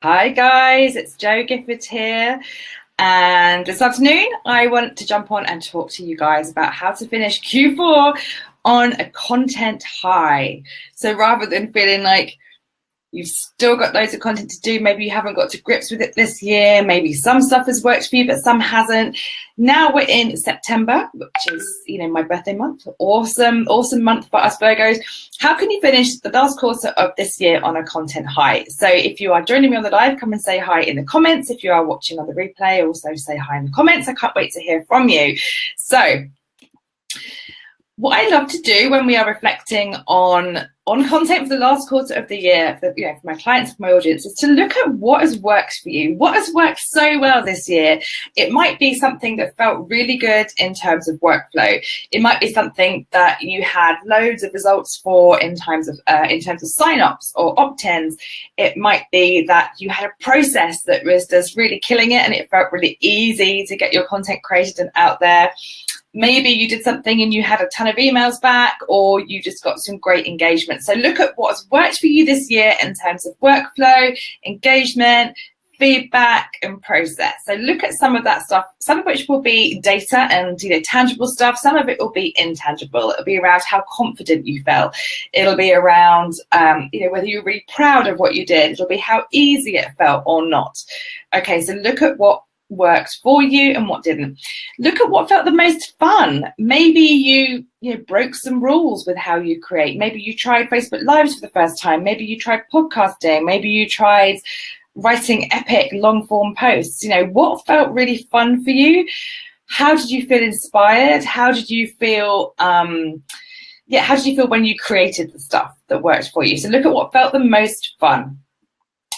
Hi guys, it's Gifford here, and this afternoon I want to jump on and talk to you guys about how to finish Q4 on a content high. So rather than feeling like you've still got loads of content to do, maybe you haven't got to grips with it this year, maybe some stuff has worked for you but some hasn't. Now we're in September, which is my birthday month. Awesome month for us Virgos. How can you finish the last quarter of this year on a content high? So if you are joining me on the live, come and say hi in the comments. If you are watching on the replay, also say hi in the comments. I can't wait to hear from you. So what I love to do when we are reflecting on content for the last quarter of the year, for my clients, for my audience, is to look at what has worked for you. What has worked so well this year? It might be something that felt really good in terms of workflow. It might be something that you had loads of results for in terms of sign-ups or opt-ins. It might be that you had a process that was just really killing it and it felt really easy to get your content created and out there. Maybe you did something and you had a ton of emails back, or you just got some great engagement. So look at what's worked for you this year in terms of workflow, engagement, feedback, and process. So look at some of that stuff, some of which will be data and tangible stuff. Some of it will be intangible. It'll be around how confident you felt. It'll be around whether you're really proud of what you did. It'll be how easy it felt or not. Okay, so look at what worked for you and what didn't. Look at what felt the most fun. Maybe you broke some rules with how you create. Maybe you tried Facebook Lives for the first time. Maybe you tried podcasting. Maybe you tried writing epic long form posts. What felt really fun for you? How did you feel inspired? How did you feel how did you feel when you created the stuff that worked for you? So look at what felt the most fun.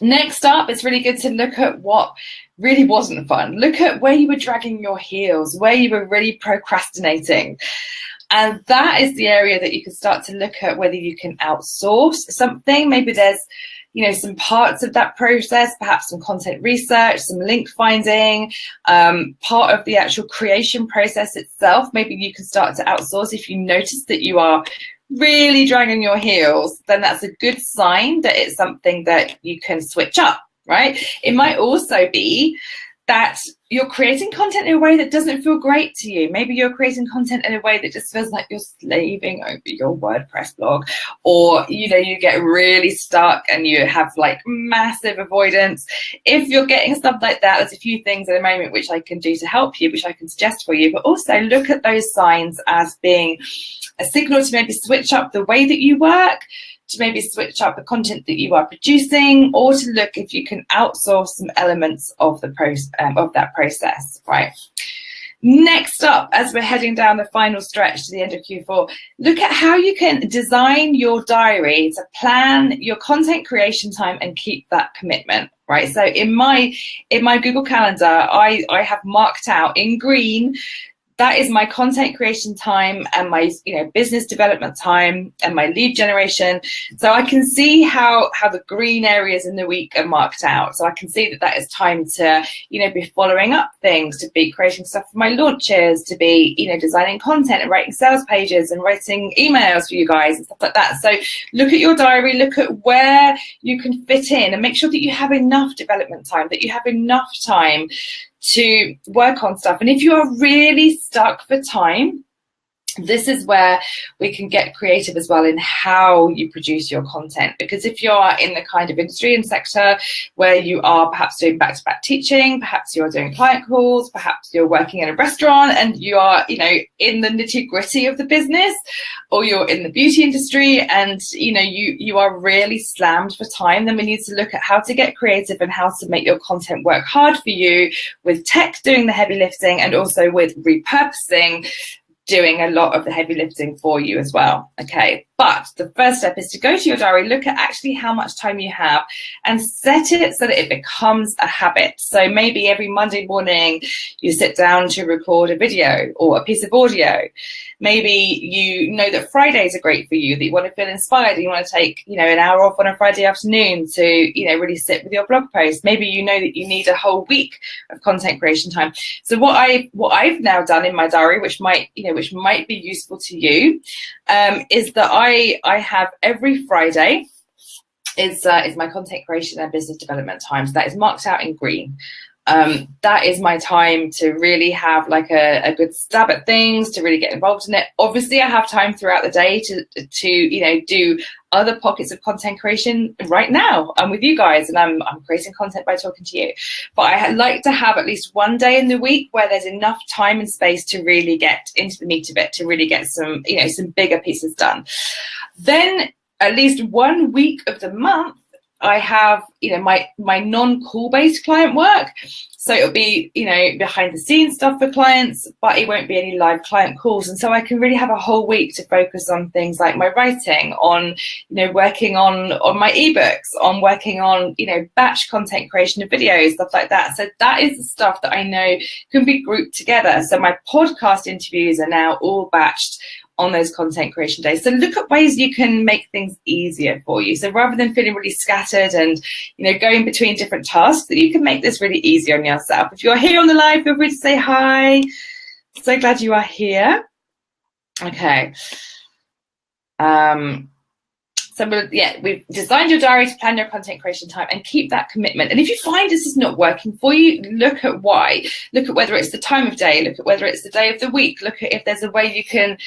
Next up, it's really good to look at what really wasn't fun. Look at where you were dragging your heels, where you were really procrastinating. And that is the area that you can start to look at whether you can outsource something. Maybe there's, some parts of that process, perhaps some content research, some link finding, part of the actual creation process itself. Maybe you can start to outsource if you notice that you are really dragging your heels. Then that's a good sign that it's something that you can switch up, right? It might also be that you're creating content in a way that doesn't feel great to you. Maybe you're creating content in a way that just feels like you're slaving over your WordPress blog, or you get really stuck and you have like massive avoidance. If you're getting stuff like that, there's a few things at the moment which I can do to help you, which I can suggest for you, but also look at those signs as being a signal to maybe switch up the way that you work, to maybe switch up the content that you are producing, or to look if you can outsource some elements of the that process, right? Next up, as we're heading down the final stretch to the end of Q4, look at how you can design your diary to plan your content creation time and keep that commitment, right? So in my Google Calendar, I have marked out in green, that is my content creation time and my business development time and my lead generation. So I can see how the green areas in the week are marked out. So I can see that is time to be following up things, to be creating stuff for my launches, to be designing content and writing sales pages and writing emails for you guys and stuff like that. So look at your diary, look at where you can fit in, and make sure that you have enough development time, that you have enough time to work on stuff. And if you are really stuck for time, this is where we can get creative as well in how you produce your content. Because if you are in the kind of industry and sector where you are perhaps doing back-to-back teaching, perhaps you're doing client calls, perhaps you're working in a restaurant and you are, in the nitty-gritty of the business, or you're in the beauty industry and, you are really slammed for time, then we need to look at how to get creative and how to make your content work hard for you, with tech doing the heavy lifting and also with repurposing doing a lot of the heavy lifting for you as well. Okay, but the first step is to go to your diary, look at actually how much time you have and set it so that it becomes a habit. So maybe every Monday morning you sit down to record a video or a piece of audio. Maybe you know that Fridays are great for you, that you want to feel inspired, and you want to take, an hour off on a Friday afternoon to, really sit with your blog post. Maybe you know that you need a whole week of content creation time. So what I've now done in my diary, which might be useful to you, is that I have every Friday is my content creation and business development time. So that is marked out in green. That is my time to really have like a good stab at things, to really get involved in it. Obviously, I have time throughout the day to you know, do other pockets of content creation. Right now, I'm with you guys and I'm creating content by talking to you. But I like to have at least one day in the week where there's enough time and space to really get into the meat of it, to really get some, you know, some bigger pieces done. Then at least 1 week of the month, I have, you know, my non-call based client work. So it'll be, you know, behind the scenes stuff for clients, but it won't be any live client calls. And so I can really have a whole week to focus on things like my writing, on, you know, working on my ebooks, on working on, you know, batch content creation of videos, stuff like that. So that is the stuff that I know can be grouped together. So my podcast interviews are now all batched on those content creation days. So look at ways you can make things easier for you. So rather than feeling really scattered and, you know, going between different tasks, that you can make this really easy on yourself. If you're here on the live, feel free to say hi. So glad you are here. Okay. So yeah, we've designed your diary to plan your content creation time and keep that commitment. And if you find this is not working for you, look at why. Look at whether it's the time of day. Look at whether it's the day of the week. Look at if there's a way you can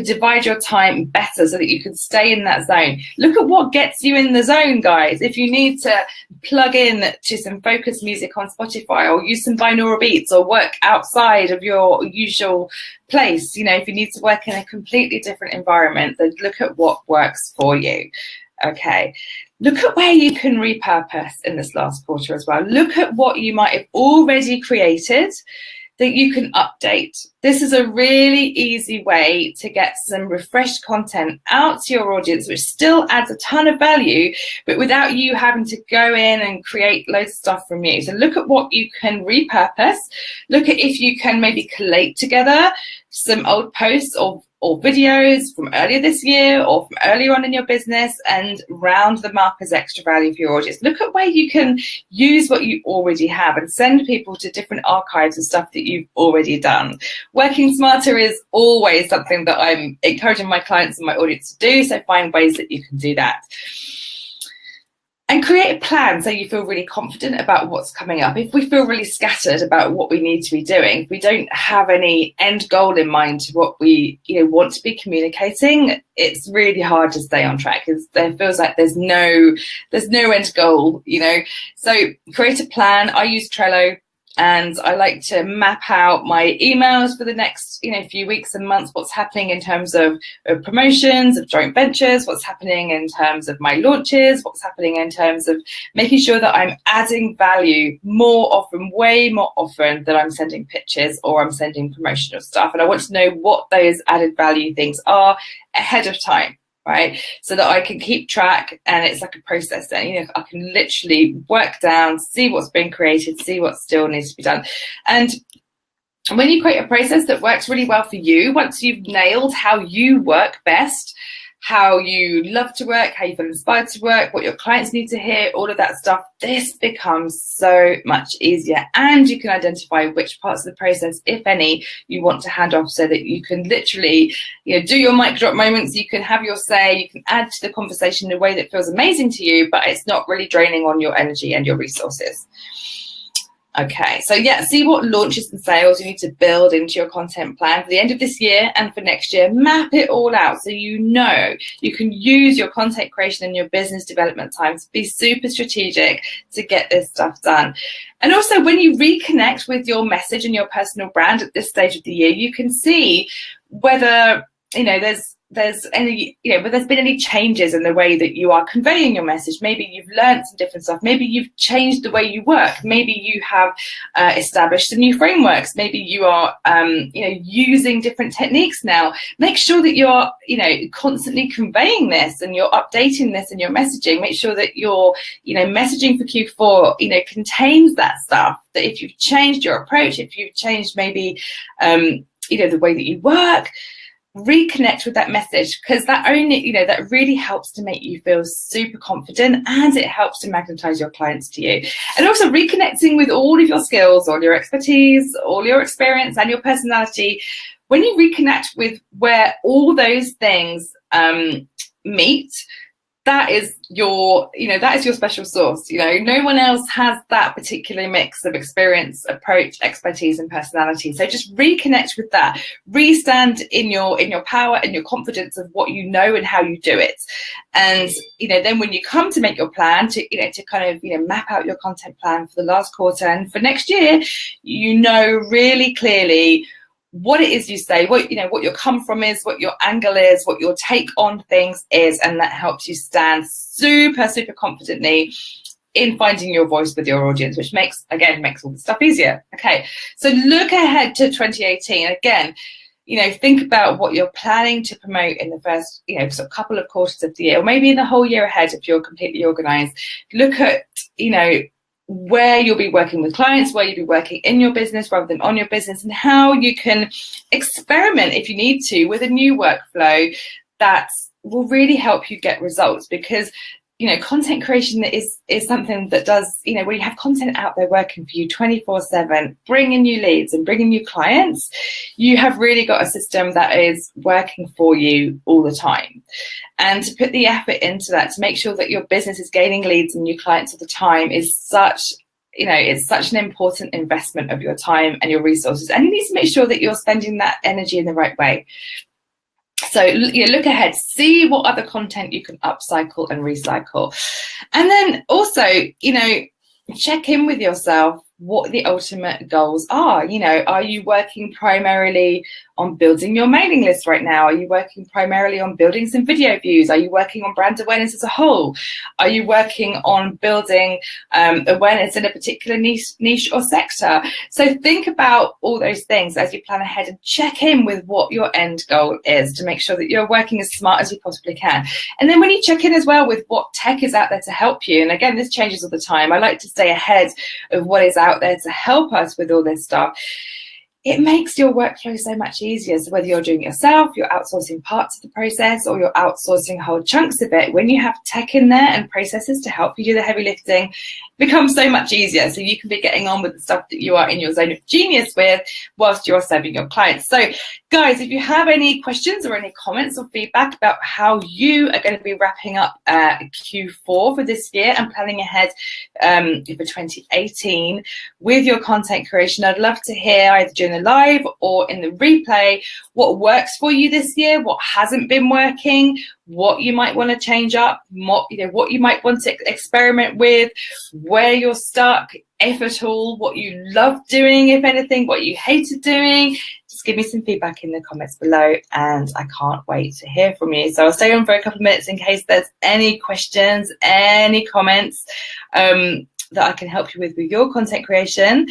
divide your time better so that you can stay in that zone. Look at what gets you in the zone, guys. If you need to plug in to some focus music on Spotify, or use some binaural beats, or work outside of your usual place, you know, if you need to work in a completely different environment, then look at what works for you. Okay, look at where you can repurpose in this last quarter as well. Look at what you might have already created that you can update. This is a really easy way to get some refreshed content out to your audience, which still adds a ton of value, but without you having to go in and create loads of stuff from you. So look at what you can repurpose. Look at if you can maybe collate together some old posts or videos from earlier this year or from earlier on in your business and round them up as extra value for your audience. Look at where you can use what you already have and send people to different archives of stuff that you've already done. Working smarter is always something that I'm encouraging my clients and my audience to do, so find ways that you can do that. And create a plan so you feel really confident about what's coming up. If we feel really scattered about what we need to be doing, if we don't have any end goal in mind to what we, you know, want to be communicating, it's really hard to stay on track because there feels like there's no end goal, you know. So create a plan. I use Trello. And I like to map out my emails for the next, you know, few weeks and months, what's happening in terms of promotions, of joint ventures, what's happening in terms of my launches, what's happening in terms of making sure that I'm adding value more often, way more often than I'm sending pitches or I'm sending promotional stuff. And I want to know what those added value things are ahead of time. Right, so that I can keep track, and it's like a process. Then, you know, I can literally work down, see what's been created, see what still needs to be done. And when you create a process that works really well for you, once you've nailed how you work best, how you love to work, how you feel inspired to work, what your clients need to hear, all of that stuff, this becomes so much easier. And you can identify which parts of the process, if any, you want to hand off so that you can literally, you know, do your mic drop moments, you can have your say, you can add to the conversation in a way that feels amazing to you, but it's not really draining on your energy and your resources. Okay, so yeah, see what launches and sales you need to build into your content plan for the end of this year and for next year. Map it all out so you know you can use your content creation and your business development time to be super strategic to get this stuff done. And also, when you reconnect with your message and your personal brand at this stage of the year, you can see whether, you know, there's any, you know, whether there's been any changes in the way that you are conveying your message. Maybe you've learned some different stuff. Maybe you've changed the way you work. Maybe you have established some new frameworks. Maybe you are, you know, using different techniques now. Make sure that you're, you know, constantly conveying this and you're updating this in your messaging. Make sure that your, you know, messaging for Q4, you know, contains that stuff. That if you've changed your approach, if you've changed maybe, you know, the way that you work, reconnect with that message, because that only, you know, that really helps to make you feel super confident, and it helps to magnetize your clients to you. And also reconnecting with all of your skills, all your expertise, all your experience and your personality. When you reconnect with where all those things meet, that is your, that is your special sauce. No one else has that particular mix of experience, approach, expertise, and personality. So just reconnect with that. Restand in your power and your confidence of what you know and how you do it. And then when you come to make your plan, to kind of map out your content plan for the last quarter and for next year, really clearly what it is you say, what your come from is, what your angle is, what your take on things is, and that helps you stand super, super confidently in finding your voice with your audience, which makes all the stuff easier. Okay, so look ahead to 2018. Again, think about what you're planning to promote in the first, sort of couple of quarters of the year, or maybe in the whole year ahead if you're completely organized. Look at, where you'll be working with clients, where you'll be working in your business rather than on your business, and how you can experiment if you need to with a new workflow that will really help you get results. Because content creation is something that does, when you have content out there working for you 24/7, bringing you leads and bringing you clients, you have really got a system that is working for you all the time. And to put the effort into that, to make sure that your business is gaining leads and new clients all the time is such, it's such an important investment of your time and your resources. And you need to make sure that you're spending that energy in the right way. So look ahead, see what other content you can upcycle and recycle. And then also, check in with yourself what the ultimate goals are. Are you working primarily on building your mailing list right now? Are you working primarily on building some video views? Are you working on brand awareness as a whole? Are you working on building awareness in a particular niche or sector? So think about all those things as you plan ahead and check in with what your end goal is to make sure that you're working as smart as you possibly can. And then when you check in as well with what tech is out there to help you, and again, this changes all the time. I like to stay ahead of what is out there to help us with all this stuff. It makes your workflow so much easier. So whether you're doing it yourself, you're outsourcing parts of the process, or you're outsourcing whole chunks of it, when you have tech in there and processes to help you do the heavy lifting, it becomes so much easier. So you can be getting on with the stuff that you are in your zone of genius with whilst you're serving your clients. So guys, if you have any questions or any comments or feedback about how you are going to be wrapping up Q4 for this year and planning ahead for 2018 with your content creation, I'd love to hear either during the live or in the replay what works for you this year, what hasn't been working, what you might want to change up, what you might want to experiment with, where you're stuck, if at all, what you love doing, if anything, what you hated doing. Just give me some feedback in the comments below, and I can't wait to hear from you. So I'll stay on for a couple of minutes in case there's any questions, any comments that I can help you with your content creation,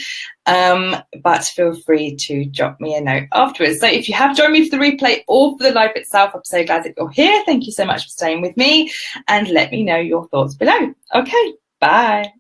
but feel free to drop me a note afterwards. So if you have joined me for the replay or for the live itself, I'm so glad that you're here. Thank you so much for staying with me, and let me know your thoughts below. Okay, bye.